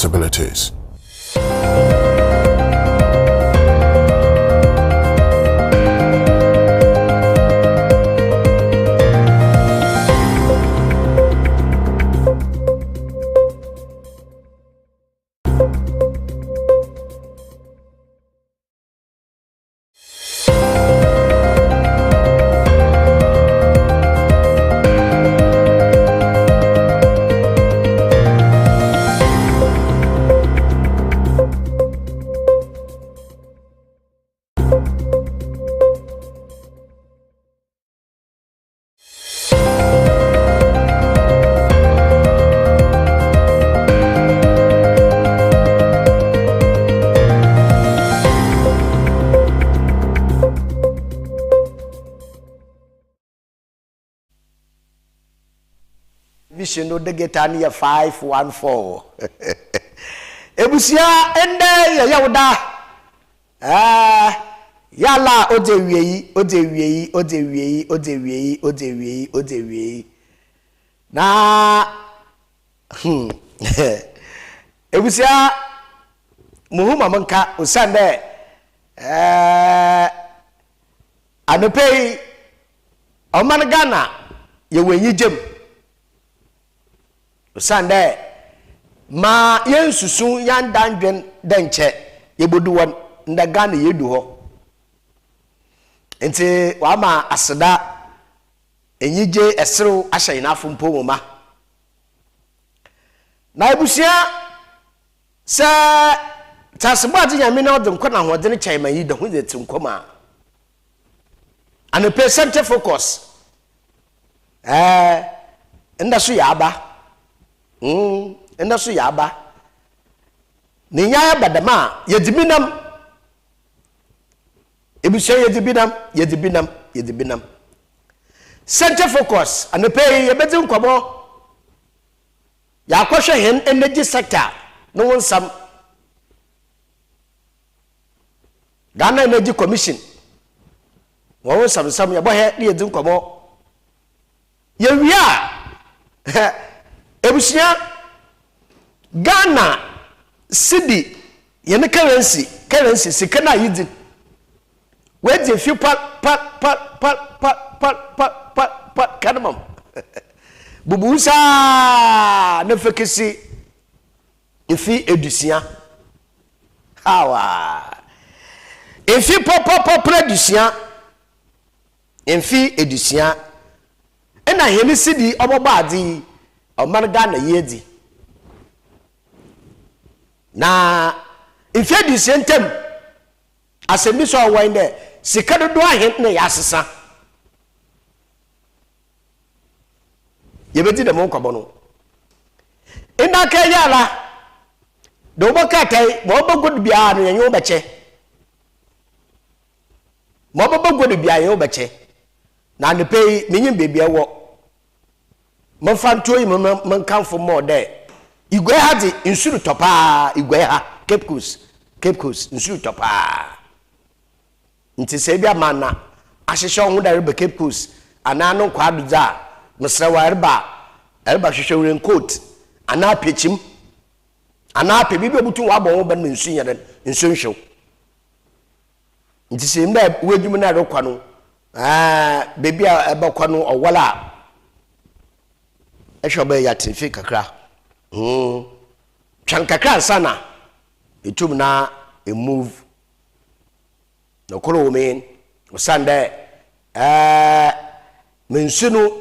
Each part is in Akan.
possibilities. Vision no de getania 514. Ebusia ende yawda. Yala odewiei. Na ebusia muhuma manka usande anopei oman Ghana yewenyi jem Sunday ma yensusu yandandwen denche yeboduwon ndagana yedu ho enti wama aseda enyije esero ahyinafo mpomoma na ebusia se tasebati nyame na odem kwana hodene chaima yi de ho zeti nkoma and a center focus ndaso yaba ndaso yaba ni nya badama yedibinam ebusia yedibinam center focus and pay yebedi nkomo yakwhwe hen energy sector no wonsam Ghana Energy Commission wo sam ya bohe na yedi nkomo yewia ebusia Ghana cedi yene currency sikana yidi we dey few pat kanamam bubusa na fekesi ifi edusia hawa ifi pop production ifi edusia ena hemi cedi obobadi oman Ghana yedi na ifi edusia ntem asemi so winde sikado do ahen na yasesa yebedi de mon kwabono ina ka yala do bokatai bo bogod bia no yenyo beche mo bogod bia yenyo beche na ne pay minyim bebia wo mo fanto yi mo kanfo mo de igwe ha di insuru topa igwe ha Capecoast insuru topa nti se bia mana ahihye ho da rebe Capecoast ana no kwado za mesrawa erba hwehwe raincoat ana pechim ana pe bibi obutu wa bon ban mensu yere nsonhwew nti se mba wedwum na rekwa no bebi a ebakwa no owala ehwe ya tinfi kakra twan kakra sana etum na a move no kolo men Sunday mensu no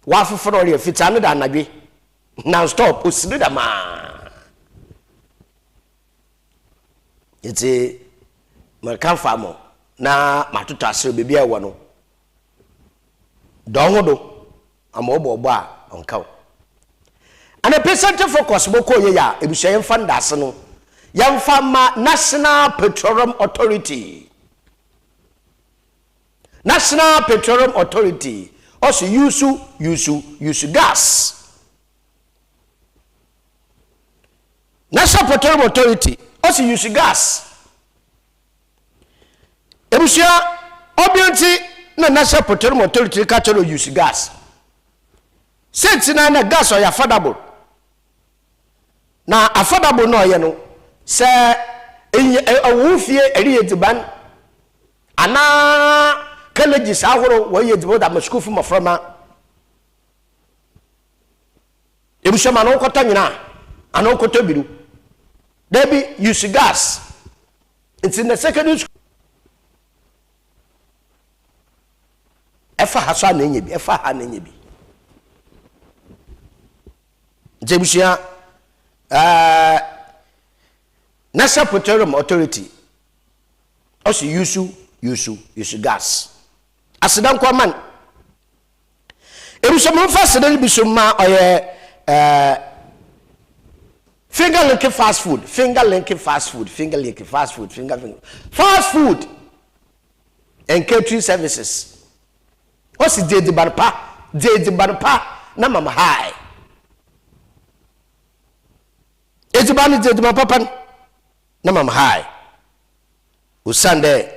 wafuforo le fitane da anadwe non stop osiri da ma yete markan famo na matuto asere bebia ewo no don hodo amobogbo a onkaw ana percent focus boko ye ya ebusua yemfa ndase no yemfa ma National Petroleum Authority also use gas. National Petroleum Authority also use gas. Ebusia obianti na National Petroleum Authority ka choro use gas. Sense na gas or affordable. na affordable no ye no se awufie eri ediban ana colleges ahoro wo ye edibo da school for maframa ebushama no kota nyina ana kota biru debi use gas it's in the secondary school efa haso na enye bi efa ha na enye bi jebushia National Petroleum Authority also use gas asidan kwa man ebushama fa sedan bi so ma oye finger linking fast food and catering services. What's the de barpa na mama high. It's about the barpa na mama high. Usande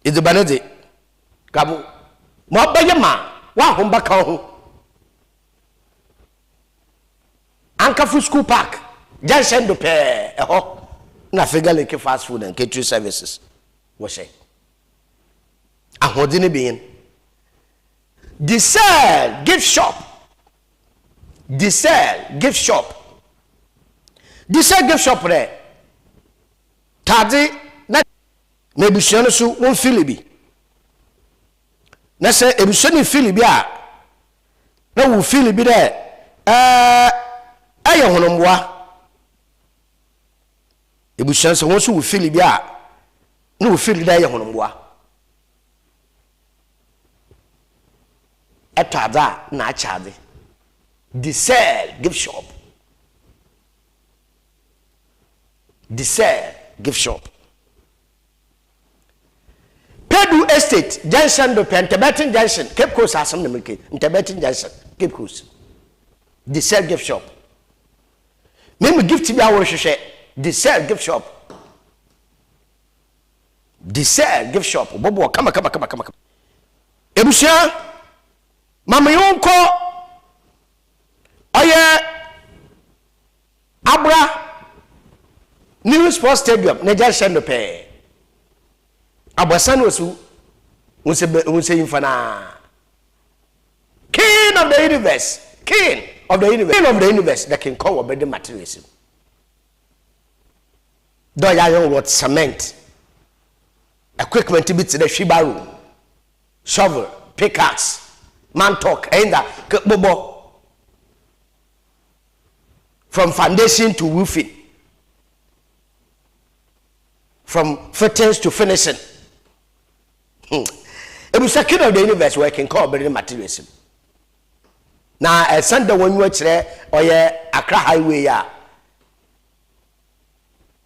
it's banade kabu mo bayama wa homba ka ho Ankafu School Park Junction do pe ho na finger linking fast food and catering services. What say ahodine being the sell gift shop re tadi na mebusiano so won filibi na se ebusiani filibi a na wo filibi de aye honomwa ebusiano so won so wo filibi a na wo filibi de aye honomwa etada na achade the sell gift shop Pedu Estate Junction do Pentebetin Junction Capecoast asem na meke Pentebetin Junction Capecoast the sell gift shop me gift bi awo hwehwe the sell gift shop bobo kama ebusia mama yonko oye abra new sports stadium na Junction do pe Abasan wasu unse infana king of the universe that can call about the materialism. Do ya yon what cement equipment bit the shibaru shovel pickaxe mantok enda bobo from foundation to roofing from fittings to finishing. It was a kid of the universe where I can call building materialism. Now, a Sunday when you watch there, or Accra Highway,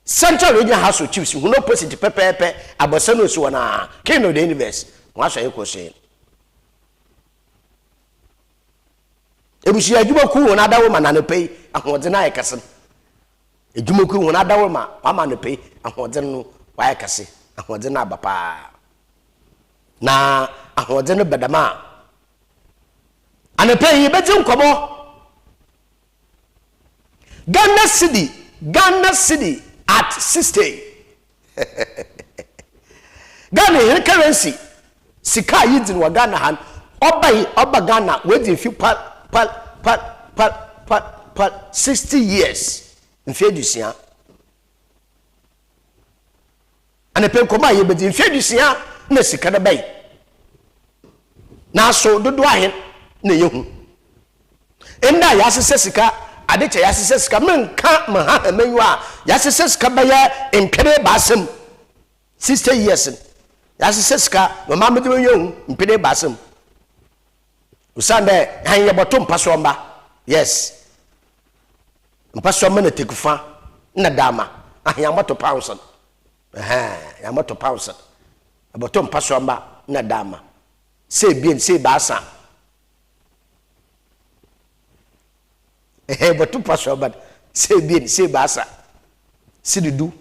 Central Regional House of Chiefs, who no person to Pepe, Abasano Suana, king of the universe. What's I was saying? It was a Jumoku, another woman, and a pay, and what's an eye cousin. A Jumoku, another woman, Mama, and a pay, and what's an why cassie, and what's an abapa. Na ahodene bedama anepe yibetim komo Ghana city at 60 Ghana currency sika yidin wa Ghana han oba Ghana within few pal 60 years mfedusia anepe koma yibetim mfedusia na sika da bay na so dodo ahen na yehu enda ya sese sika adeche ya sese sika menka maha emenwa ya sese sika baya empere basem 60 years ya sese sika mama medu yehu empere basem usande han ye boto mpasomba yes mpasomba na tekufa na dama ahia moto pounds ya moto pounds abotom pasomba na dama se bien se basa botom pasomba se bien se basa sidudu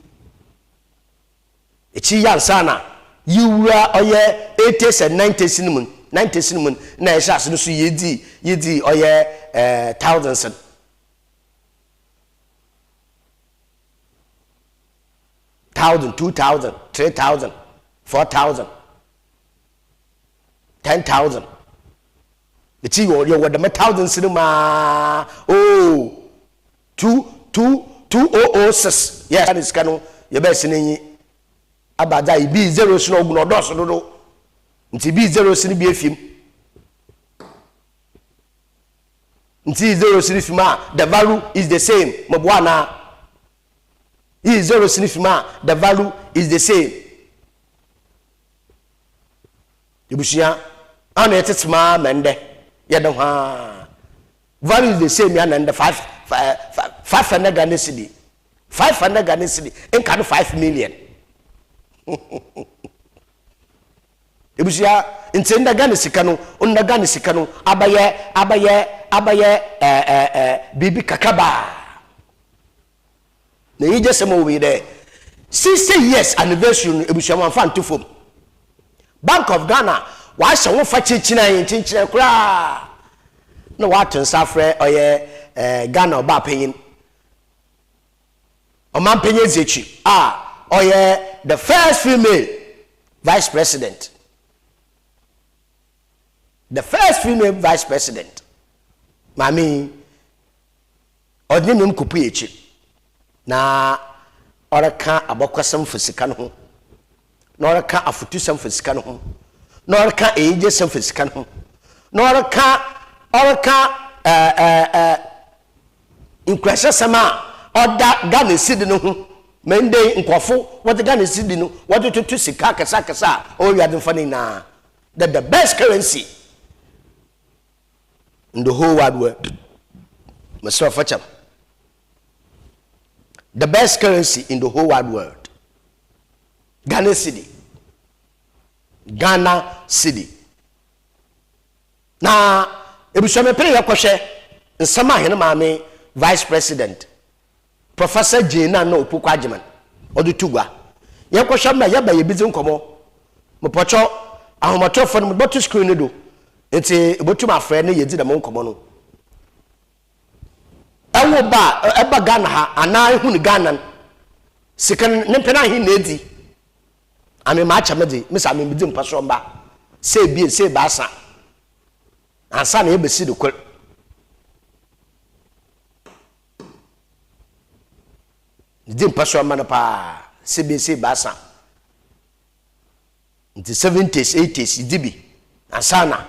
echi yan sana yiwura oye 80s and 90s mun na esha so yedi oye thousands 1,000, 2,000, 3,000, 4,000, 10,000. The tea or you were the 1,000 cinema. Oh, 2,006. Yes, that is canon. Your best in Abada be 0 snow, no dos, no. Until be 0 sin be a film. Until 0 sinifima, the value is the same. Mabwana is 0 sinifima, the value is the same. Ibushia, and it's my mende. Yadam value is the same, and the 500 Ghana cedi. 500 Ghana cedi, and kind of 5 million. Ibushia, in Senda Ghana Sikano, Unda Ghana Sikano, Abaye, Bibi Kakaba. You just over there. 60 years anniversary, Ibushia fan to form. Bank of Ghana, why so one for China in Chinchina cra? No, what to suffer or Ghana or Bapin. Or man Zichi. Or the first female vice president. The first female vice president. Mami, ordinum kupuichi. Na oraka abokwa sam fisikan ho. Na oraka afutu sam fisikan ho. Na oraka eje sam fisikan ho. Na oraka inkwasha sama oda Ghana sidi no ho. Mende nkofo what Ghana sidi no what to sika kasa o wi adem fani na that the best currency in the whole wide world. Mr. Facham. The best currency in the whole wide world. Ghana cedi. Ghana cedi. Na ebusome pere yakwhwe nsama hene maame vice president Professor Jena no Opukwa Agyemang odu tugwa. Yakwhwe na yaba yebizi nkomo. Mopocho ahomatofo no botu screen no do. Enti botum afre ne yedi da mo nkomo no. Ewo ba eba Ghana ha ana hu ni Ghana sikan ne pena hi na edi. Ame ma acha mede misa me bidi mpaso mba. Se bie se ba asa. Ansa na ebesi de kwel. Bidi mpaso mba na pa se bie se ba asa. Nti 70s 80s idibi. Ansa na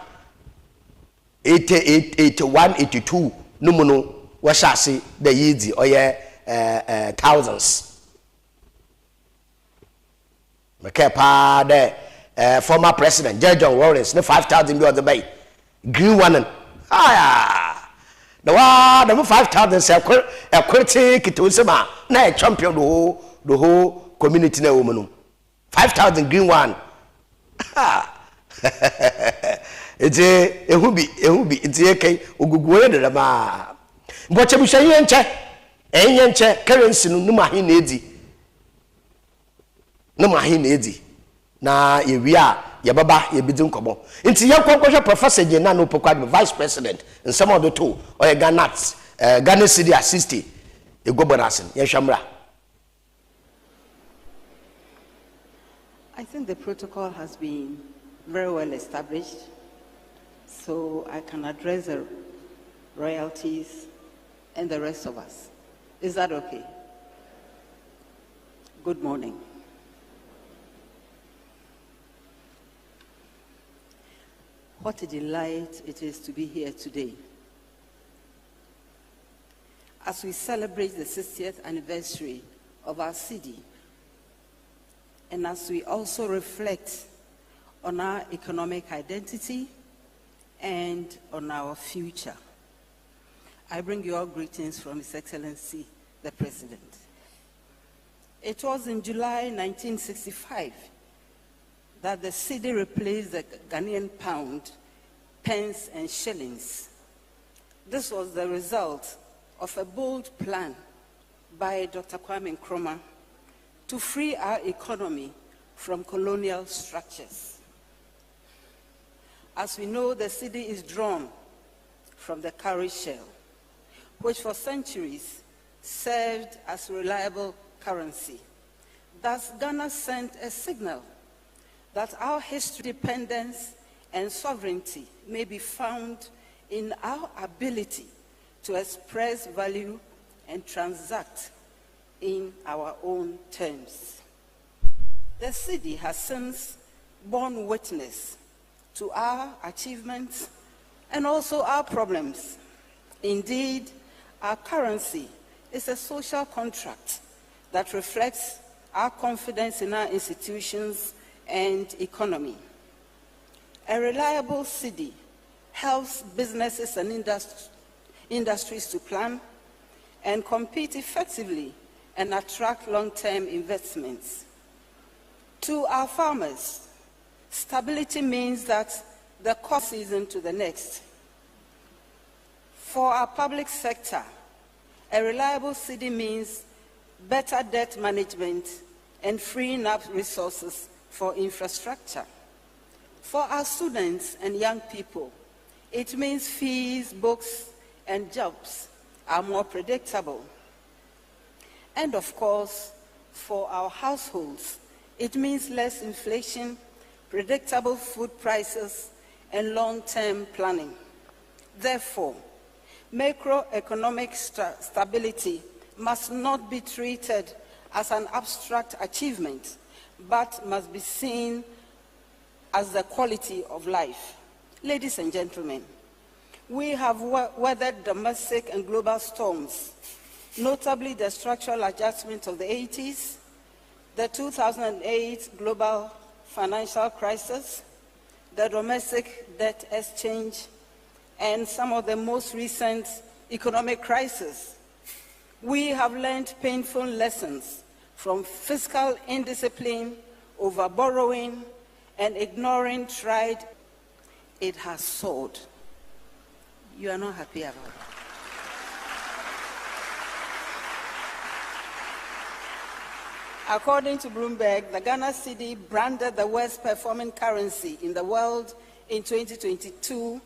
88 81 82 numuno washasi the yidi oye thousands mekepa the former president George Lawrence the 5,000 bi the bay green one the one the 5,000 say equity kitosema na champion the whole community na woman 5,000 green one ete ehubi ete yeke oguguwe de ma mboche busha yenche enyenche currency no ma hin na edi na yewia yebaba yebidi nkomo nti yakwankwohwe Professor Jena no Opukwa vice president in some of the two or Ghana cedi assist egobonasin yehwamra. I think the protocol has been very well established, so I can address the royalties and the rest of us. Is that okay? Good morning. What a delight it is to be here today. As we celebrate the 60th anniversary of our city, and as we also reflect on our economic identity and on our future, I bring you all greetings from His Excellency, the President. It was in July 1965 that the city replaced the Ghanaian pound, pence, and shillings. This was the result of a bold plan by Dr. Kwame Nkrumah to free our economy from colonial structures. As we know, the city is drawn from the cowrie shell, which for centuries served as reliable currency, Thus, Ghana sent a signal that our history, independence, and sovereignty may be found in our ability to express value and transact in our own terms. The city has since borne witness to our achievements and also our problems. Indeed, our currency is a social contract that reflects our confidence in our institutions and economy. A reliable city helps businesses and industries to plan and compete effectively and attract long-term investments. To our farmers, stability means that the crop season to the next. For our public sector, a reliable city means better debt management and freeing up resources for infrastructure. For our students and young people, it means fees, books, and jobs are more predictable. And of course, for our households, it means less inflation, predictable food prices, and long-term planning. Therefore, macroeconomic stability must not be treated as an abstract achievement, but must be seen as the quality of life. Ladies and gentlemen, we have weathered domestic and global storms, notably the structural adjustment of the 80s, the 2008 global financial crisis, the domestic debt exchange, and some of the most recent economic crises. We have learned painful lessons from fiscal indiscipline, over borrowing, and ignoring tried. It has soared. You are not happy about it. According to Bloomberg, the Ghana cedi, branded the worst performing currency in the world in 2022,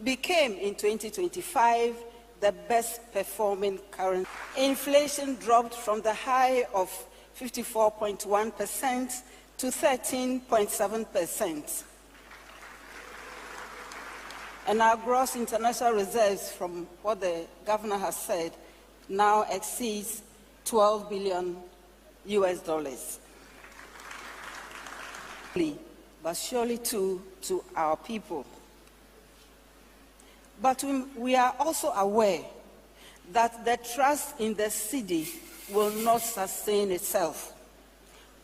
became in 2025 the best performing currency. Inflation dropped from the high of 54.1% to 13.7%. And our gross international reserves, from what the governor has said, now exceeds $12 billion. But surely to our people. But we are also aware that the trust in the city will not sustain itself.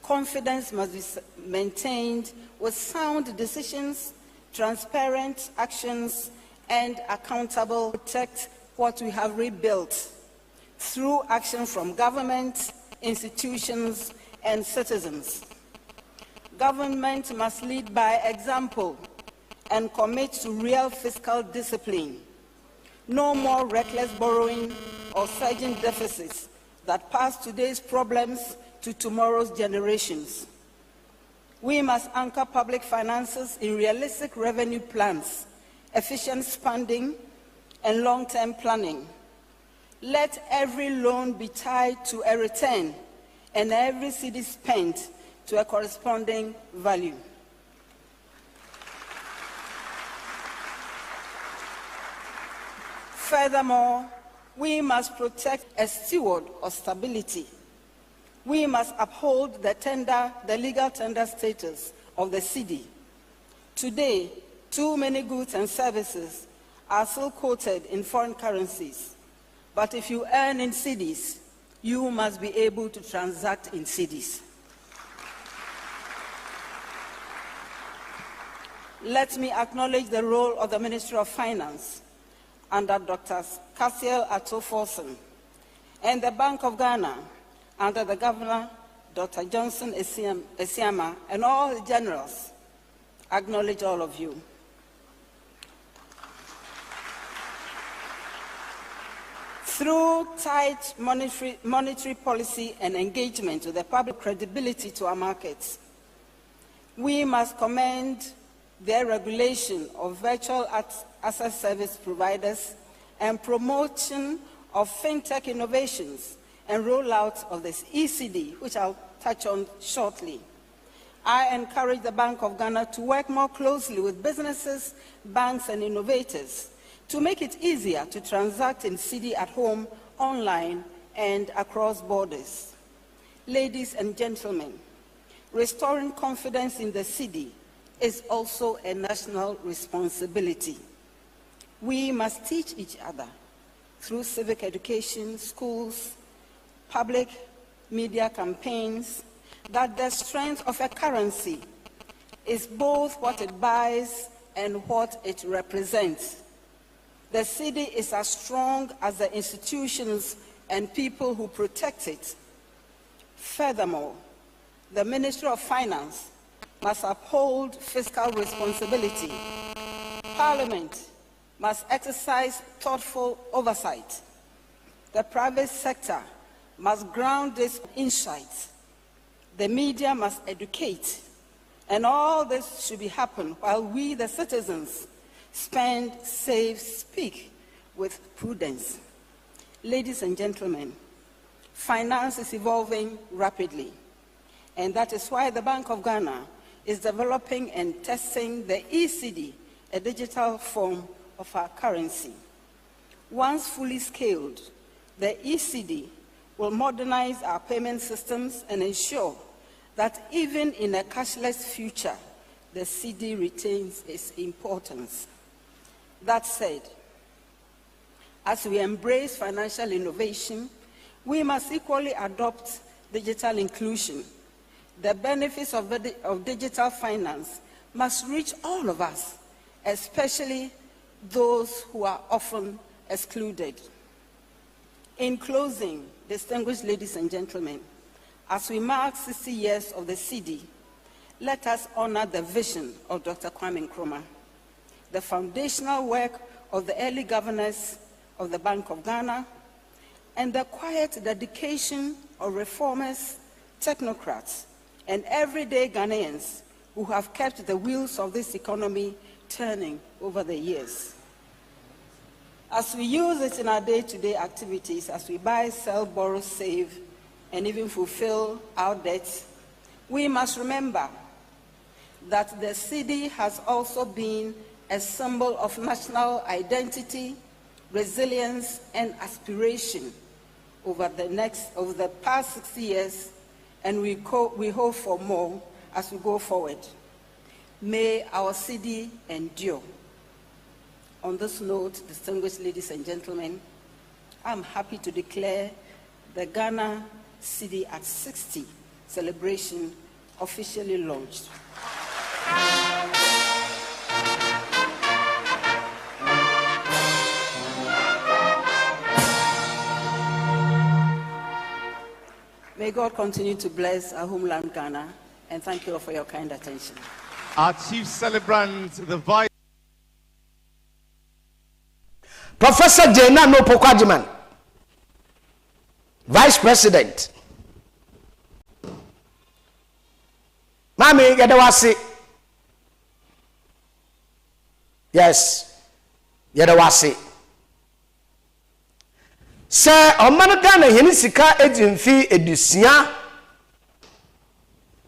Confidence must be maintained with sound decisions, transparent actions, and accountable to protect what we have rebuilt through action from government, institutions, and citizens. Government must lead by example and commit to real fiscal discipline. No more reckless borrowing or surging deficits that pass today's problems to tomorrow's generations. We must anchor public finances in realistic revenue plans, efficient spending, and long-term planning. Let every loan be tied to a return and every cedi spent to a corresponding value. Furthermore, we must protect a steward of stability. We must uphold the legal tender status of the cedi. Today, too many goods and services are still quoted in foreign currencies. But if you earn in cedis, you must be able to transact in cedis. Let me acknowledge the role of the Ministry of Finance under Dr. Cassiel Ato-Forson and the Bank of Ghana under the Governor, Dr. Johnson Esiama, and all the generals. Acknowledge all of you. Through tight monetary policy and engagement with the public credibility to our markets, we must commend their regulation of virtual asset service providers and promotion of fintech innovations and rollout of this ECD, which I'll touch on shortly. I encourage the Bank of Ghana to work more closely with businesses, banks, and innovators to make it easier to transact in cedi at home, online, and across borders. Ladies and gentlemen, restoring confidence in the cedi is also a national responsibility. We must teach each other through civic education, schools, public media campaigns, that the strength of a currency is both what it buys and what it represents. The cedi is as strong as the institutions and people who protect it. Furthermore, the Ministry of Finance must uphold fiscal responsibility. Parliament must exercise thoughtful oversight. The private sector must ground this insights. The media must educate. And all this should be happening while we, the citizens, spend, save, speak with prudence. Ladies and gentlemen, finance is evolving rapidly. And that is why the Bank of Ghana is developing and testing the ECD, a digital form of our currency. Once fully scaled, the ECD will modernize our payment systems and ensure that even in a cashless future, the cedi retains its importance. That said, as we embrace financial innovation, we must equally adopt digital inclusion. The benefits of digital finance must reach all of us, especially those who are often excluded. In closing, distinguished ladies and gentlemen, as we mark 60 years of the cedi, let us honor the vision of Dr. Kwame Nkrumah, the foundational work of the early governors of the Bank of Ghana, and the quiet dedication of reformers, technocrats, and everyday Ghanaians who have kept the wheels of this economy turning over the years. As we use it in our day-to-day activities, as we buy, sell, borrow, save, and even fulfill our debts, we must remember that the cedi has also been a symbol of national identity, resilience, and aspiration over the past 60 years, and we hope for more as we go forward. May our cedi endure. On this note, distinguished ladies and gentlemen, I'm happy to declare the Ghana cedi at 60 celebration officially launched. May God continue to bless our homeland Ghana, and thank you all for your kind attention. Our chief celebrant, the Vice Professor Jena Nopokwajiman, Vice President. Mami Yadawasi. Yes, Yadawasi. Sir, Omano Ghana Yenisika Ejimfi Edusia.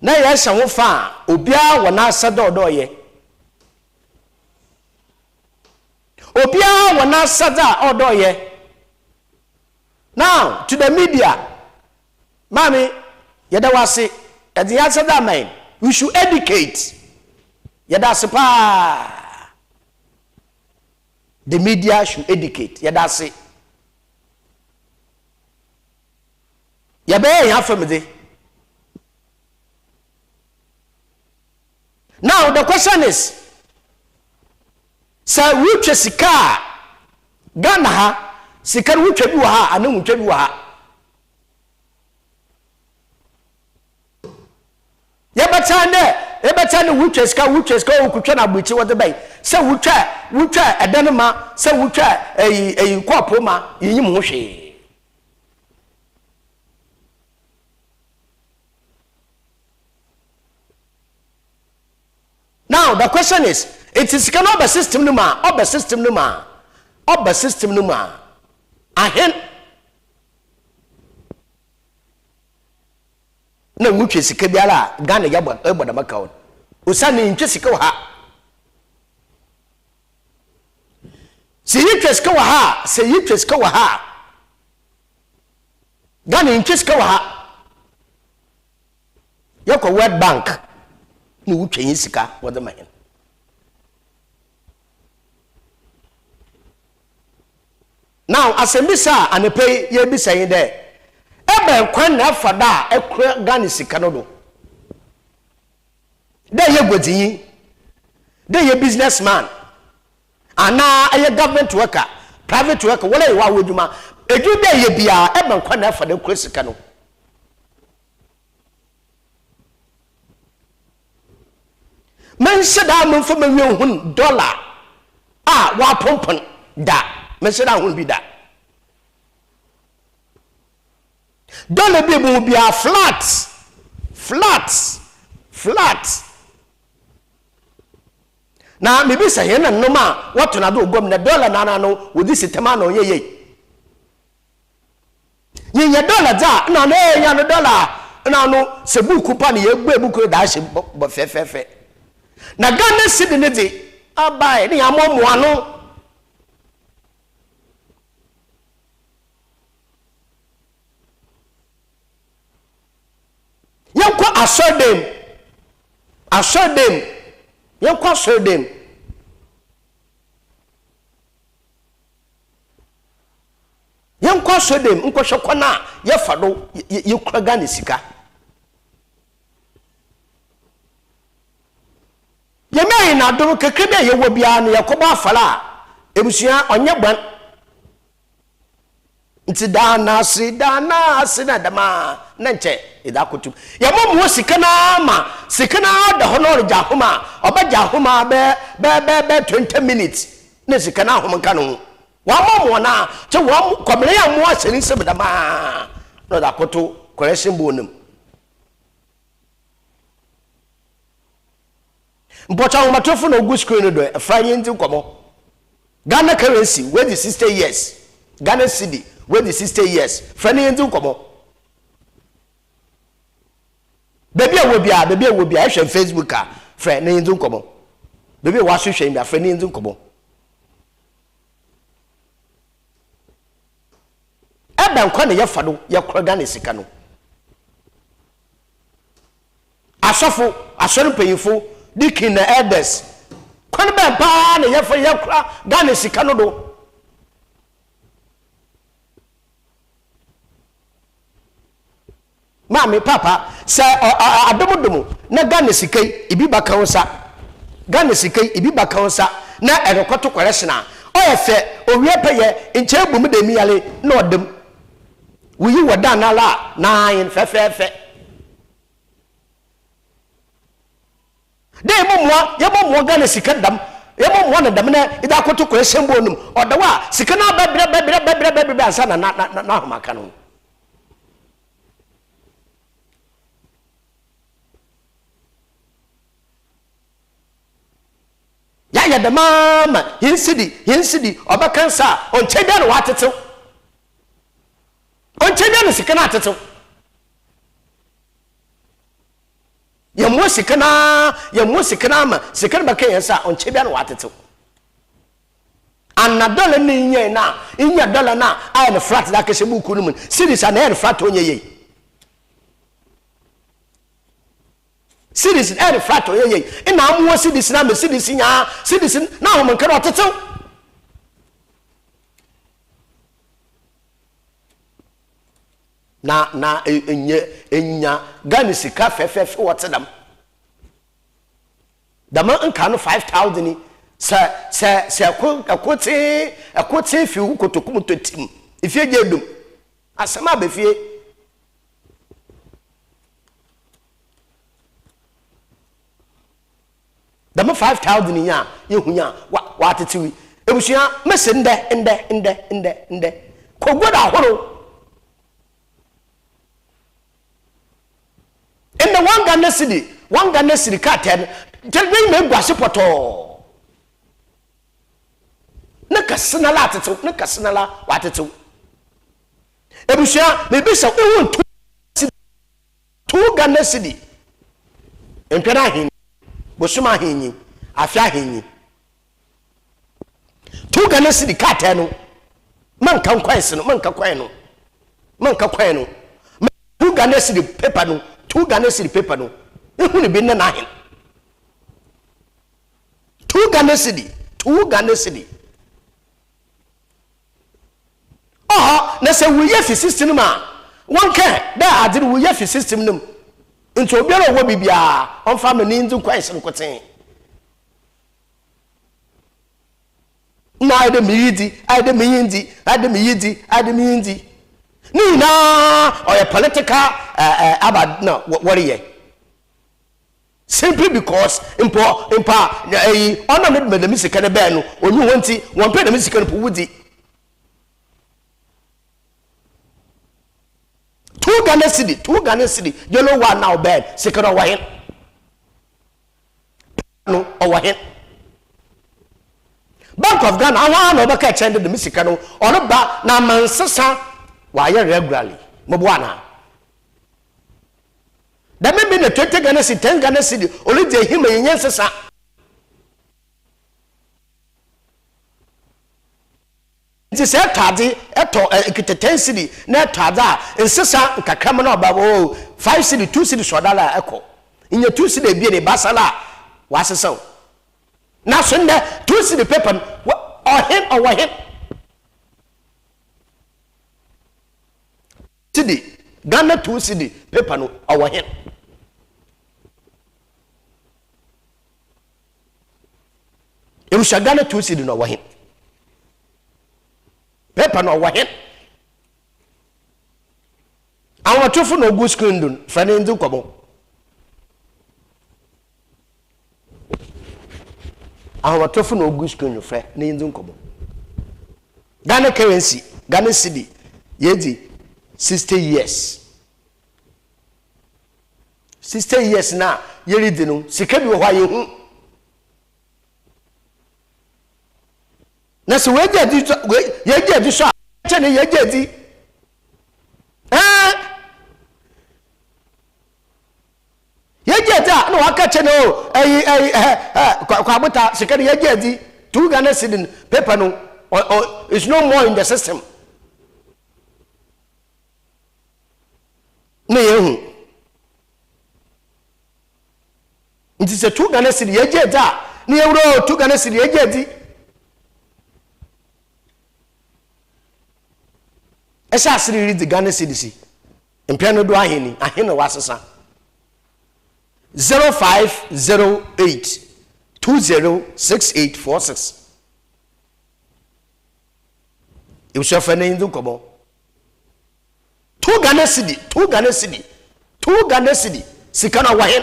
Na yesha wofa obia wana sadodoye. Obia wana sada odoye. Now to the media, Mami Yadawasi, Ediya sada man, we should educate. Yadasi pa. The media should educate. Yadasi. Yabe ya family. Now the question is, sir, which sika Ghana ha sika which bi wa ha anu which bi wa ha. Yabetane which sika okutwa na buchi wo de bai. Say wutwa edenema, say wutwa kwapoma ma yiyim ho hwe. Now the question is, it is can obe system numa, obe system numa. Ahen na nwutwe sika biara Ghana yabo da maka on usani ntwe sika wa ha se yitwe sika wa ha se yitwe sika wa ha Ghana ntwe sika wa ha yako World Bank ni wutwe sika wode man now asembisa anepe ye bisa yin de ebe kwan na fada ekura Ghana sika no do de ye godin de ye businessman ana ye government worker private worker wala ye wa woduma edu de ye bia ebe kwan na fada ekura sika no men sheda mun fo men hun dollar wa pompon da men sheda hun bi da dollar bi bu bia flat na me bi say na nnoma wato na do gom na dollar na no wodi sitema na oyeye yin dollar za na ya no dollar na no se buku pa na ye gbe buku da hye bo fe na Ghana cedi ne di abai ni amomo ano yanko asodem yanko asodem nko hwekwana ye fado ye kura Ghana sika yemei na do kekebe ye wo bia na yakoba afala ebusua onye gban nti dana si na dama na nche idakotu yamomo sika na ma sika na da honor jahoma obaja homa be 20 minutes na sika na homa nka no wa momo na che wa komere ya mo aseni se dama no da koto correction bonum mpocha wo matofo na ogu screen no do afanye nti komo Ghana currency where the 60 years Ghana cedi where the 60 years frani nti komo baby awo bia ehwe Facebook a frani nti komo baby wa so hwe mi frani nti komo eba kwa na ye fado ye kro Ghana sika no asoro payifo dikin na elders kwan be pa na ye fa ye kra Ghana sika no do mami papa se adomodomo na Ghana sika ibi baka wonsa Ghana sika ibi baka wonsa na erekoto correction a oyefe owie peye nche bum de miyale na odem wuyi woda na la na yin fefefe de mo Ghana sika dam mo na dam na ida koto correction bonum odawa sika na bebre ansa na homaka no ya the mama hinsidi obakansa oncheda no watetew oncheda no sika na atetew ya mo sika na ma sika ba kan yansa oncheda no watetew anna dollar ni nye na inya dollar na ay na flat da kese buku no mun series na air flat onye ye series air flat onye ye ina amwo series na me series nya series na ho man kan otetew na enya Ghana sika fefefe wotedam dama nka no 5000 se akote fi ukotokum totim ifie jedum asema be fie dama 5000 nya yehunya wa atetiwi ebusua mese nde kogoda horo in the one Ghana cedi cartel tell me gwase poto na kasina la watetu ebusua me bisa ohun 2 2 Ghana cedi mpena hin bosuma hin afia hin 2 Ghana cedi kata no man kan kwanse no man ka kwan no 2 Ghana cedi paper no 2 Ghana cedi paper no ehu ne bi na hin 2 Ghana cedi na se we ye fi system ma one can da adire we ye fi system num nti obiara wo bibia on fa mani ndu kwanse no koten na ade miyidi ni na or political about no what ye simply because impa ona me de misika ne be no onyu wonti won pe de misika no powudi 2 Ghana cedi yellow one now bed second or wahin no or wahin Bank of Ghana awa no baka chende de misika no ono ba na mansesa wa ye regularly mobwana da me be na 20 Ghana cedi 10 Ghana cedi only dey him yen sesa It is a tadi, a city, net tada, and sessa, Kakamano about 5 city, 2 city, Swadala echo. In your 2 city, be a basala, was so. Now, send there 2 city paper, or him or him. City, Ghana 2 city, paper, or him. It was a Ghana 2 city, no him. Paper no wa hit awon tofo no go screen dun fane ndu komo awon tofo no go screen fe na ndu komo Ghana currency Ghana cedi yeji 60 years na yeri di no sika bi wo ha yehu na so we di so chene ye di no waka chene o kwa bota sekere ye di 2 Ghana cedi paper no is no more in the system na yehu nti se 2 Ghana cedi ye ni euro 2 Ghana cedi ye di esa asiri read the Ghana cedi mpiano do aheni wasesa 0508 206846 Iwshofa na ndu kobo 2 Ghana cedi sikana wahen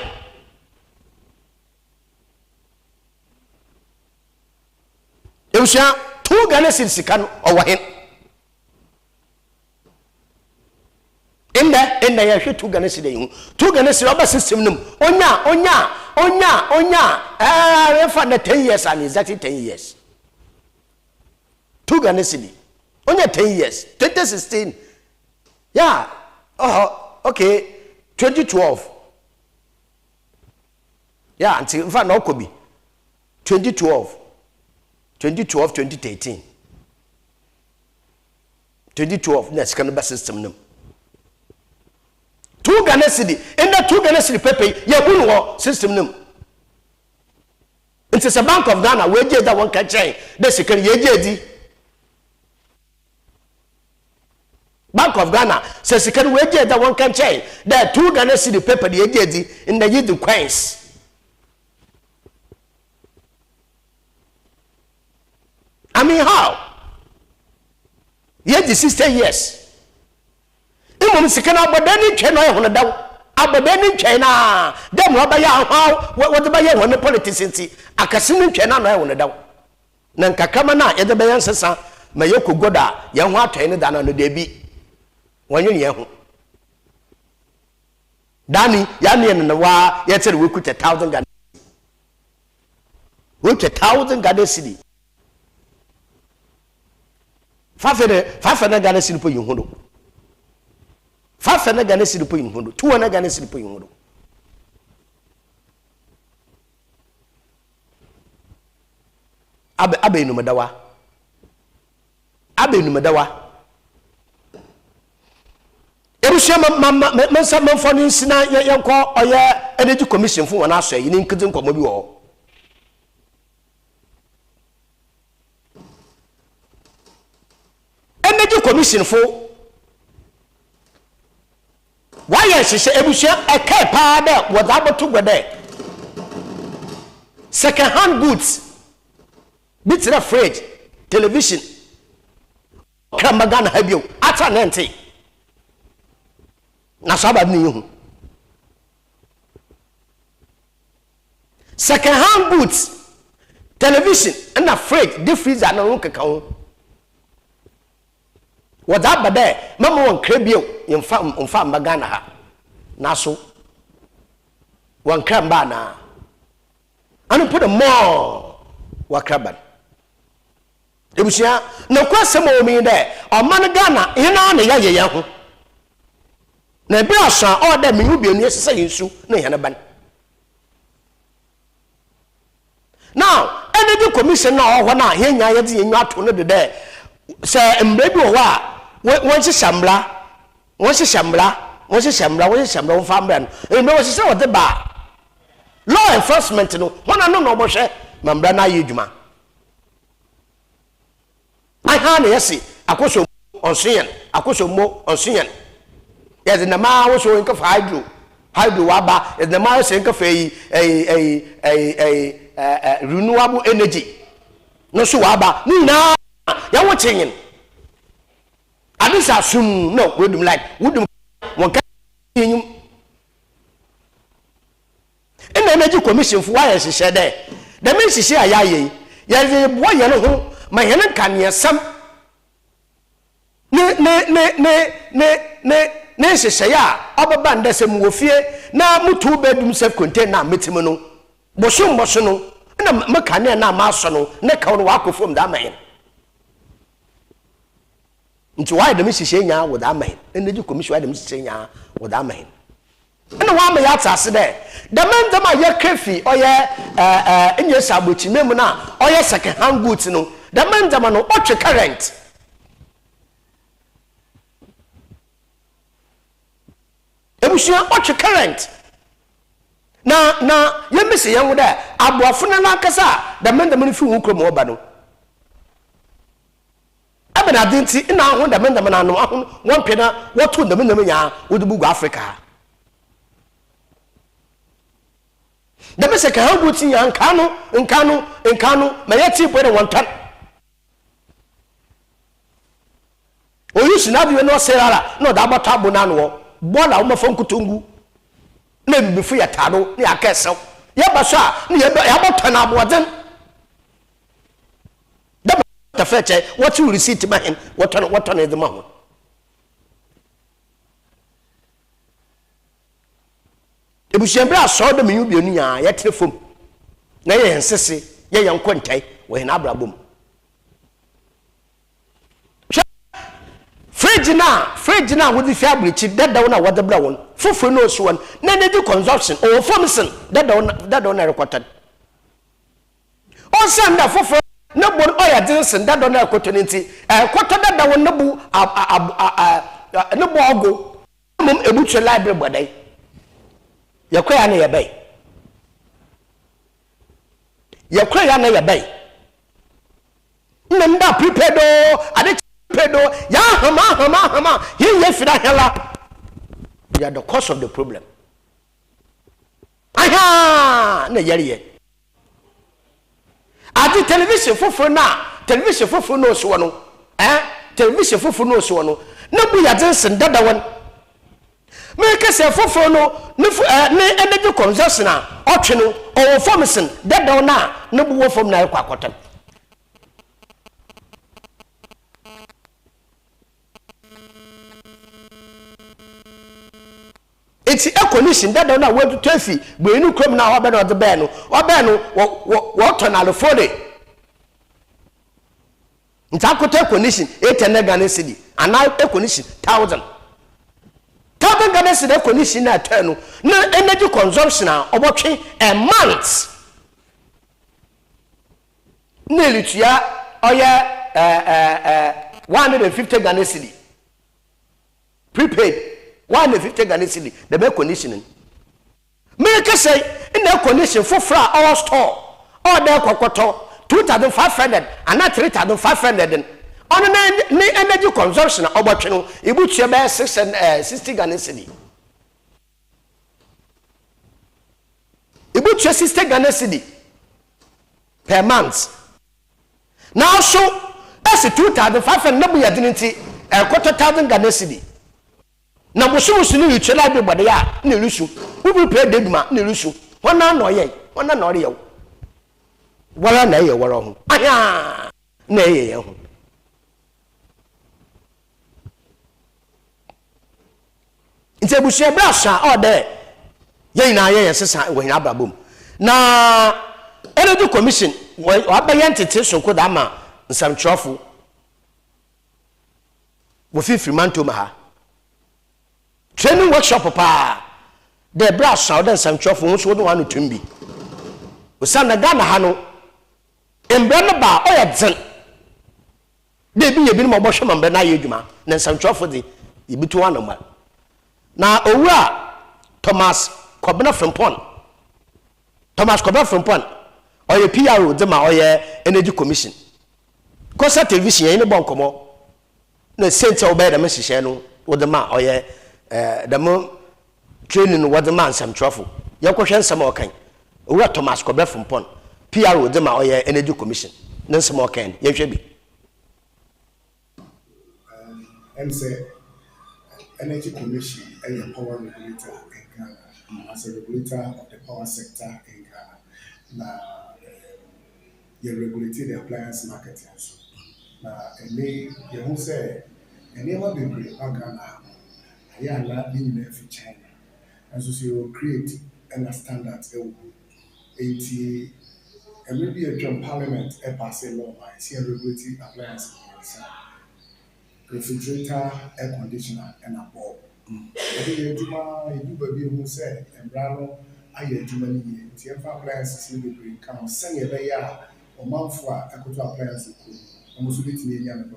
Iwsha 2 Ghana cedi sikana wahen Inda ya hwe 2 Ghana cedi yu 2 Ghana cedi oba system num onya refa na 10 years and exactly 10 years 2 Ghana cedi onya 10 years 2016 yeah okay 2012 yeah until in fact no could be 2012 2013 next kind of system num 2 Ghana cedi in the 2 Ghana cedi paper ye hunu system num it's a Bank of Ghana we je that one can change the second ye je di Bank of Ghana says second we je that one can change the 2 Ghana cedi paper ye je di in the ye coins I mean how ye di 60 years Imom sikana abodani twe no ehunu daw abodani twe na dem obaya haw wo ba ye won politics nti akasini twe na no ehunu daw na nkakama na ye de bayan sesa ma ye kogoda ye ho atwe ne da na no de bi wonye ye ho dani ya ne ne wa ye tere we kuta 1000 Ghana we 1000 Ghana cedi fafere Ghana cedi po ye hu do 5 na Ghana cedi po inhundo 2 na Ghana cedi po inhundo abe enumadawa ebusia mansa manfoni nsina yanko oye energy commission fu wana aso yi ni nkiti nkomo bi wo energy commission fu why shise ebusia ekai pa de wadaboto gwede second hand goods bitira fridge television Kramagana habio ata nente na sabab ni hu second hand goods television and a fridge the freezer na ro keka ho wada bade mama won krabio yemfa magana ha na so won kramba na anu put more wa kraban ebusia na kwasem o mi de o man Ghana hina na ya ye ho na bi asan o da mi hu bienu esese yinsu na hia na ban now energy commission na o ho na hia nya ye de yenyu ato no de se embre bi o ho a won se shamla won fa mbra no embre won se o de ba law enforcement no hona no no bo hwe mambra na ye djuma aha na yesi akoso onsian akoso mo onsian yes na ma wo so nka fa hydro waba yes na ma so nka fa renewable energy no so waba ni na ya wo chenyin adisa sum no wodum like wodum won ka yinyum energy commission fu wa yes she de da me sisi ayaye yes bo ye no ho ma hene kan yesam ne sese ya obaba ndesem wofie na mutu bedum self container metim no boso no na makane na maso no ne ka no wakofom da man nti why dem sese nya with amen energy commission why dem sese nya with amen na wa ma ya tsase de the man dem aye krefi oye enye sabochi mem na oye second hand goods no the man dem no otwe current ebusia otwe current na yemese yanwo da aboafo na nakasa the man dem no fi hu krom oba no abena dinti ina ho the man dem na no ahun won pena wotu dem dem nya wodubu Africa the best ka how buti ya nkano ma yati po de wontan oyusu na bi no serara no da bota bona no bola wo mafon kutungu na bibifu ya tado ni akesew ya baso a ni ya bota na aboden da ta feche what you receipt man what on the man ebushembra aso de menyu bienu nya ya telefon na ye nsese ye yankontai we na abrabom fridge na with the fabric that down na what the brown fufu no so one na energy consumption or formation that down na recorded on send that fufu na bon oil dinsen that down na recorded quarter that down na bu na bu ogo mum ebuche library bodai yakwa na yebay nda prepared ade prepared ya hama ye fira hela you are the cause of the problem aha na yariye ade television foforo no so no television foforo no so no na bu ya dinsen dada won make say foforo no ne energy consumption a otwe no o formation dada na bu wo form na kwakotem eti condition dada na we to afi gbeenu krom na obe no de be no wo turn alfode nta kote condition 8 Ghana cedi ana condition 1000 1,000 Ghana cedi condition na turn no energy consumption obotwe a month nearly tua oya 150 Ghana cedi prepaid 150 Ghana cedi the make conditioning make say in the condition for fra our store or there kokoto 2,500 and not 3,500 on the energy consumption obotwe no ebutua be 60 Ghana cedi ebutua 60 Ghana cedi per month now so that's 2,500 na bu yadinti a 1,000 Ghana cedi na boso ni yuchela be bode ya na lusu we be pay deduma na lusu wana no ye wana no ye wala na ye wala ho aya na ye ho nti busu brasha all there ye na ye sesa we hina brabom na energy commission wa ba yentete sonko da ma nsamtwofo wo fi manto ma ha training workshop pa the brass out and some chop for so one to be Usana Ghana hano embrana ba oya dzen de bi ye bi mo bohwe mambe na yedwuma na some chop for the ibitu anoma na owura Thomas Kobena Frimpon oye PRO de ma oye energy commission Coastaltv yen ne bonkomo na center obey da mehye no wo de ma oye the mo training was the man some truffle. Your question some more kind. We are Thomas Kobena Frimpon PRO de ma oye energy commission. None some more kind. You should be. And say energy commission and your power regulator in Ghana as a regulator of the power sector in Ghana. Now you regulate the appliance market also. Now and you who say and never be great Ghana. Yeah, not being there for China. And so you create a standard. 80 and maybe a John Parliament a pass a law by see a regulating appliance, refrigerator, air conditioner, and a bulb. I think you do baby who said, and Brano, I had too many years. The appliances in the green count, send a year or month for a good appliance. Almost with me, young.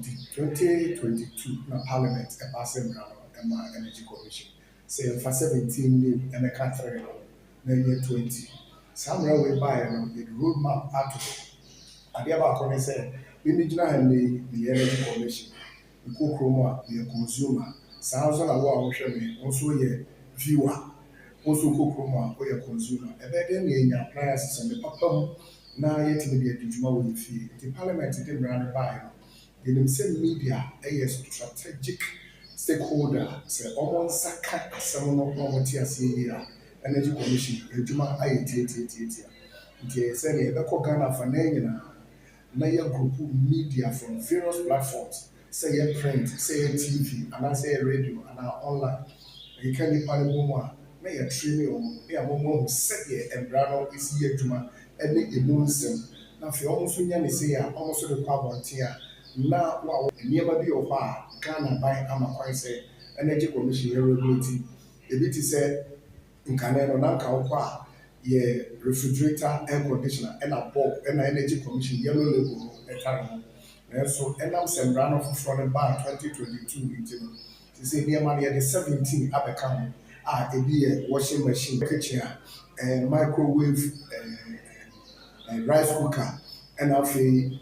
2022 na Parliament a passing round and my energy commission. Say for 17 new and a country na year 20. Somewhere we buy the roadmap out of it. Adiaba say we need to have the energy commission. We go chroma the consumer. Sounds on a war also ye viewer. Also go chroma or your consumer. A better name appliances and the papa now yet to be a judgment with fee. The Parliament didn't run by. The same media a strategic stakeholder say almost saka someone of here energy commission ejuma IET nke say the Ghana for na your group media from various platforms say your print say TV and say radio and online you can be part of more na your training on na more who say embrano is here ejuma any emotion na fi almost nya say almost the volunteer na wa niema bi o ba Ghana by amakwan say energy commission regulating ebi ti say nkane no na ka okwa ye refrigerator air conditioner and a bulb and energy commission yellow label etaro na so enam sembra no for ba 2022 intino ti say niema ye the 17 abeka ebi ye washing machine kitchen microwave rice cooker and have a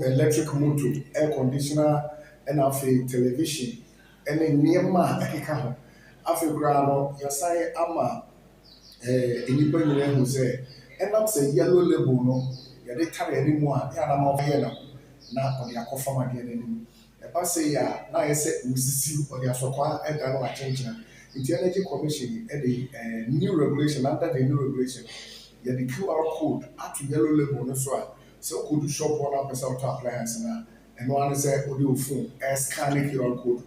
electric motor, air conditioner, and have a television, and a near man, after grano, your side ama anybody who say, and I'm say yellow label no, they carry anymore, I'm over here now on your coffee again. If I say, now I said, we see on your sofa, and I know I change the Energy Commission and the new regulation under the new regulation. You the QR code at the yellow label no so could you shop one up as out appliance and one say audio phone scan the QR code.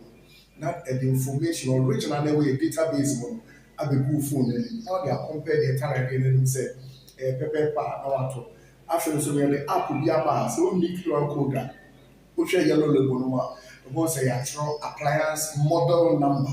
Not the information original way database one at the good phone and now they are compared the entire again and say paper no after so the app will be about so only QR code that push a yellow label no Because say actual appliance model number.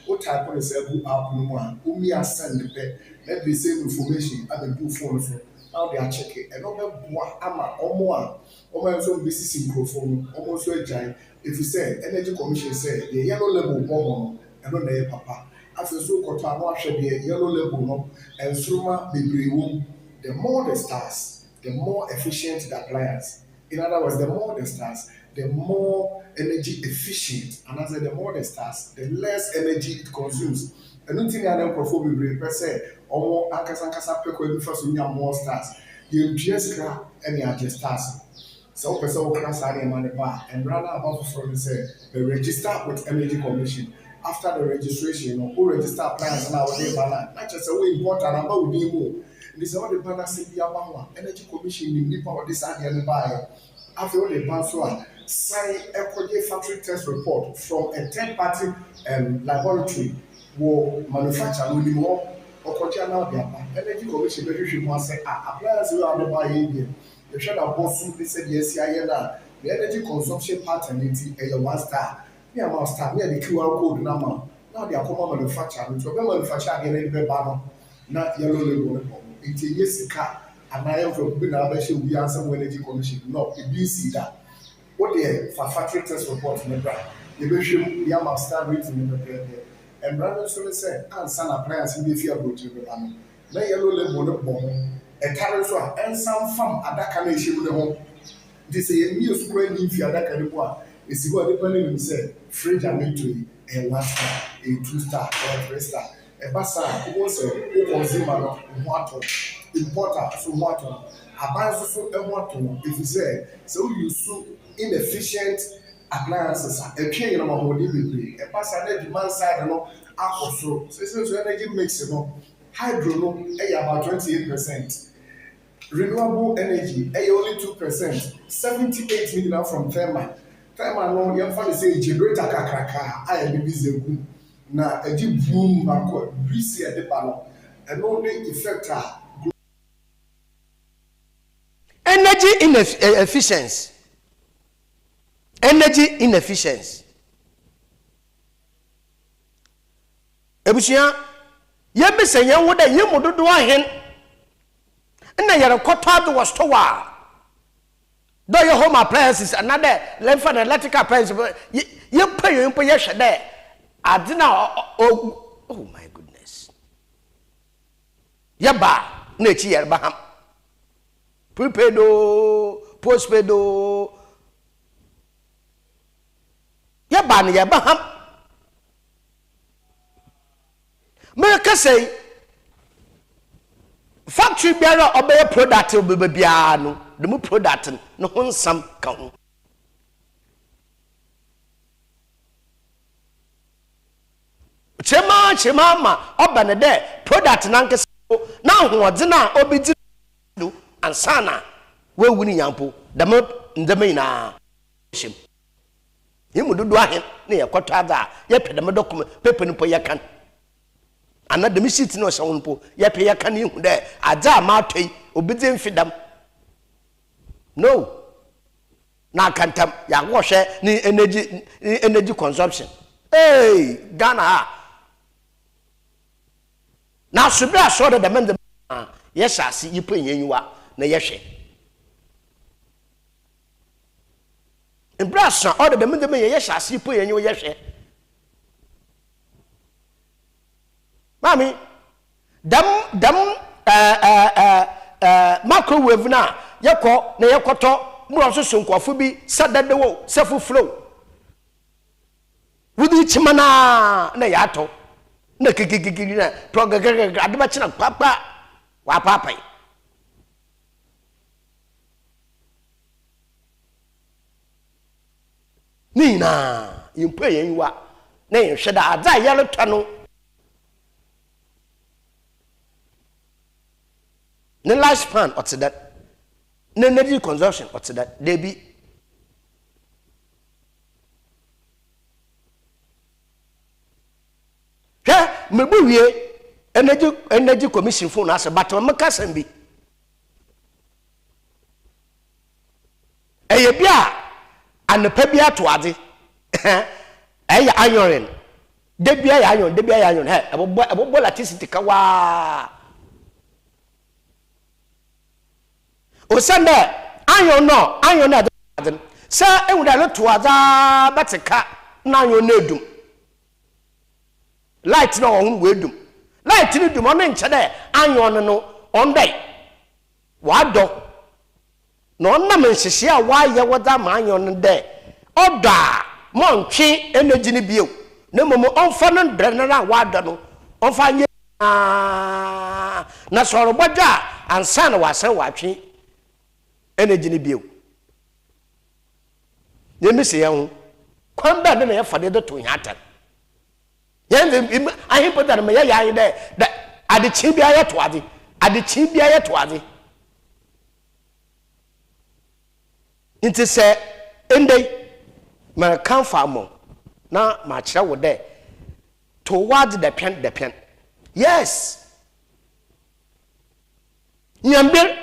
What type of say go app no one? Who me send the pay. Let the same information at the do phone for. Now they are checking. And no boa ama omo so business in microphone almost so giant. If you say energy commission say the yellow label bomb and no na papa. After so koto no ahwe the yellow label no and suma bebre wom. The more the stars, the more efficient the appliance. In other words, the more the stars, the more energy efficient. And as the more the stars, the less energy it consumes. And one thing I don't prefer be per se, or ankasa peko ebi first we have more stars. You just grab any adjust stars. So person will class any money bar and rather about for say register with energy commission. After the registration, who register appliance now they balance. Not just a way important about we more. This is what the banner say be about energy commission in the power this and the buy. After all the ban so sign a factory test report from a third party laboratory will manufacture no more or now the energy commission be say appliance we are buy here. The share that boss they said yes here the energy consumption pattern is a 1 star. Me am star me the QR code number. Now they are come manufacture so be manufacture again any ban na yellow label. It's a yes car, and I am from Bina Abashi will be answered energy commission. No, it be see that. What they for factory test report in the brand, the Bishop, the amount start rating in the brand. And Brandon Solo said, and some appliance in the fear go to the banner. May yellow label the bomb, a carrot one, and some farm at that kind of issue with the home. This is a new square in fear that kind of one. It's what depending on say, fridge and military, a 1 star, a 2 star, or a 3 star. Ebasa who say who consumer no water importer so water abanzo so water if you say so you so inefficient appliances a train no mo dey bebre ebasa na demand side no akoso so energy mix no hydro no about 28%, renewable energy only 2%, 78 million from thermal no you find say generator kakraka I be busy na eji boom bako brisi e de balo and only effect energy inefficiency ebusia ye besenye wo da ye mododo ahen na yere kotado was to wa do your home appliances another lemfa and electrical appliances ye pay you pay ye hwede adina oh my goodness yaba na chi yerba ham prepaid postpaid yaba na yerba ham me ka say factory biara obey product obebe bia no the mu product no honsam ka ho chema ma obane de product nankese na hoode na obedi do ansana we wuni nyampo ndem ina shim yimu dodo ahen na yekoto ada ye pedem document paper ni po yekan ana dem sheet no hye wonpo ye pe yekan yihu de aja ma atoi obedi mfidam no na kantam ya wo hwe ni energy consumption hey Ghana na subira so de mende yes asi yipo yenyiwa na yehwe embrasa order de mende yes asi yipo yenyiwa yehwe mami dam microwave na yekọ na yekoto muro so sonkofo bi sadade wo sefu flow wudi chimana na yato na kikikiki na progaga adeba china papa wa papa nina yimpo yenwa na yehweda ada yalo tano the lifespan what's that the energy consumption what's that they be mebuwie energy commission phone as but make asem bi eye bia and the pebia to adi iron debia iron he abo electricity kawa o sande iron no adi sa e wuda to ada beteka na iron na edum light no on wedum light ni dum on nche de iron no on dai wa do no na menhihie a wa ye woda ma iron de oda montwe energy ni bio na momo onfa no drena na wa do no onfa nye na soro bodja ansa na wa se wa twe energy ni bio yemi se yan kwan ba de na ye fade do to nyata yen ahi poda na me ye yan de ade chi bia ye to ade inti se endei ma kan fa mo na ma kire wo de toward the pen yes nyambe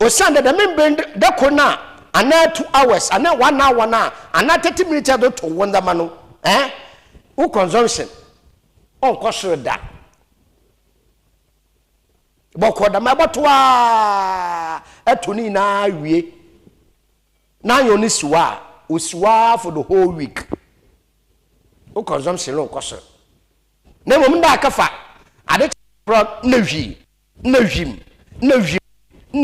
o sande da membe de ko na ana 2 hours ana 1 hour na ana 30 minutes do to wonder mano o consumption on kwosoro da boko da ma botoa atuni na wie na yoni suwa usuwa for the whole week o consumption on kwosoro na mom da kafa ade pro na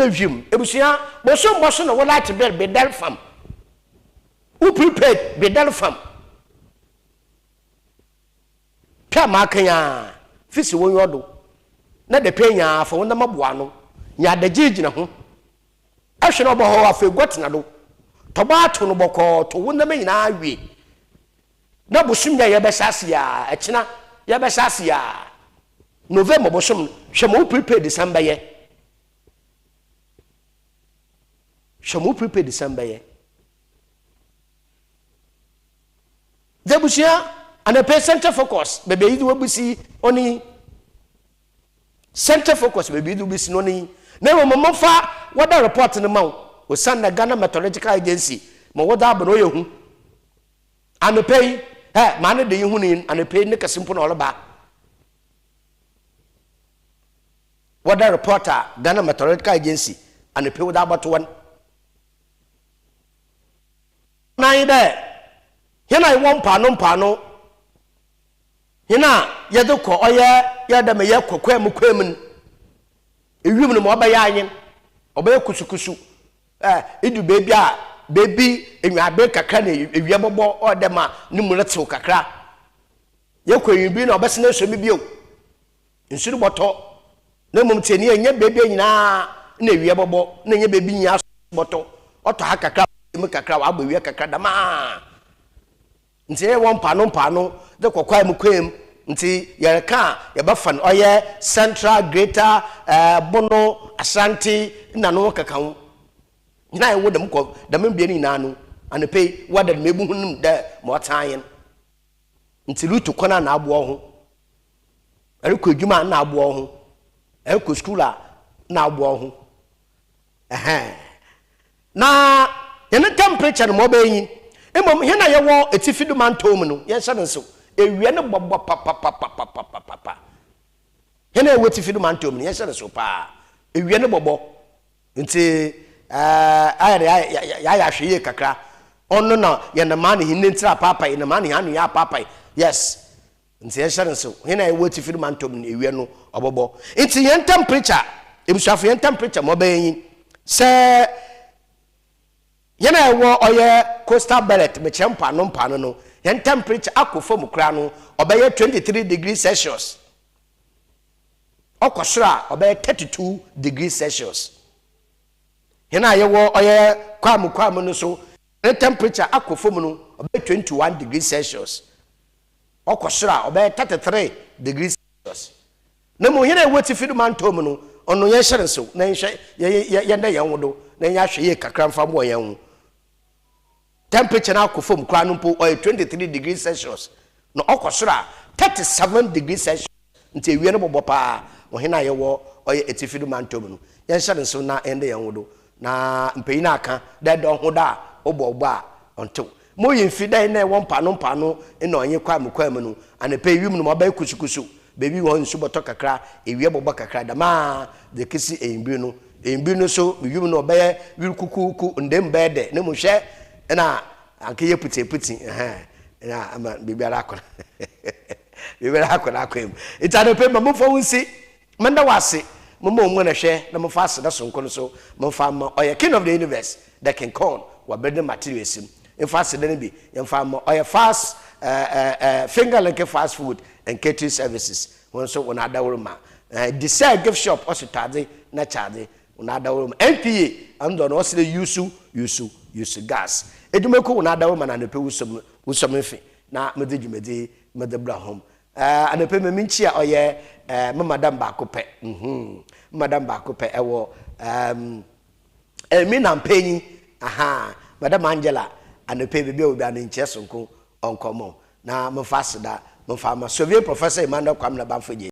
wim ebusia boso no wola te be del fam who prepared be del fam pia makanya fisi won yodo na de penya fa won maboa no nya da gigina ho ahwe no bo ho afa gwatina do tobato no boko to won ma nyina awie na bosum ya yebesase ya ekina yebesase ya November bosum hwemo prepare December ye hwemo prepare December ye debusia and pay center focus bebe yi wo busi oni center focus bebe yi busi noni na wo mofa wada report no ma o san na Ghana Meteorological Agency mo wada abro ye hu and pay ma na de yi hu ni and pay ne kasimpo na oloba wada reporter Ghana Meteorological Agency and pay wada about one na ide hena iwon pano hina yedoko oye yadame ye kokwam kwam ewim no mo ba ya anyin oba kusukusu idu baby enwabe kakra na ewie bobo odema ni muletew kakra yekwem bi na obese na so mi bio nsuru boto na mum tieni enya baby nyina na ewie bobo na enya baby nya boto oto ha kakra mi kakra wa agba ewie kakra dama nti e won pano de kokwam kwam nti yereka yebafan oye Central Greater Bono Ashanti na no kakawo nyina e wodam ko dam bia ni nanu anepei wada mebu hunum de motan nti lutu kona na abo ho eriko adwuma na abo ho eriko school na abo ho na yene temperature no mobayin emom hena yewo etifidu mantom no ye hye nso ewie ne bobbo papa hena yewo etifidu mantom no ye hye nso pa ewie ne bobbo nti ya hweye kakra onno na ye na ma ne hinntira papa ye na ma ne hanu ya papa yes nti ye hye nso hena yewo etifidu mantom no ewie no obobbo nti ye temperature ebusuafo ye temperature mobayin se yana ewo oye coastal belt me chempa no mpa no yen temperature akofom kra no obeye 23 degrees Celsius okosra obeye 32 degrees Celsius yana yewo oye kwam no so yen temperature akofom no obeye 21 degrees Celsius okosra obeye 33 degrees Celsius na mo yana ewo tifidu mantom no ono yen hye so na ye na yen wodo na yen ahwe ye kakra mfa mo yen hu temperature na akofom kra no po 23 degrees Celsius no okosora 37 degrees Celsius nti ewie no bobo pa ohena yewo oye etifidu mantom no yen hye so na ende yen wodo na mpei na aka da do ho da obo onto mo yin fidan na won pano ina onye kwa mu no anepe wium no mobile kusukusu baby won suboto kakra ewie bobo kakra dama de kisi embi no so wium no obaye wirkukuku ndem bede ne mu hwe na anke puti na ama bibiara akona bibiara akona akwem itanepe mo fo wunsi manda wase mo na hwe na mo fa ase da sonko no so mo fa ma oye king of the universe the king corn wa building materials in fast den bi yem fa ma oye fast finger like fast food and catering services won so wona adawroma the gift shop also tade na charge wona adawroma NPA ando no se use gas edumeko wona adawroma na nepe wusom fi na mede dwumede mede bra home anepe meminchi a oye madam ba ko pe madam ba ko pe ewo mi na mpanyi madam Angela anepe bebe obi an nche sonko onkomo na mfa seda mfa ma Soviet professor Emmanuel Kwamna Bamfoje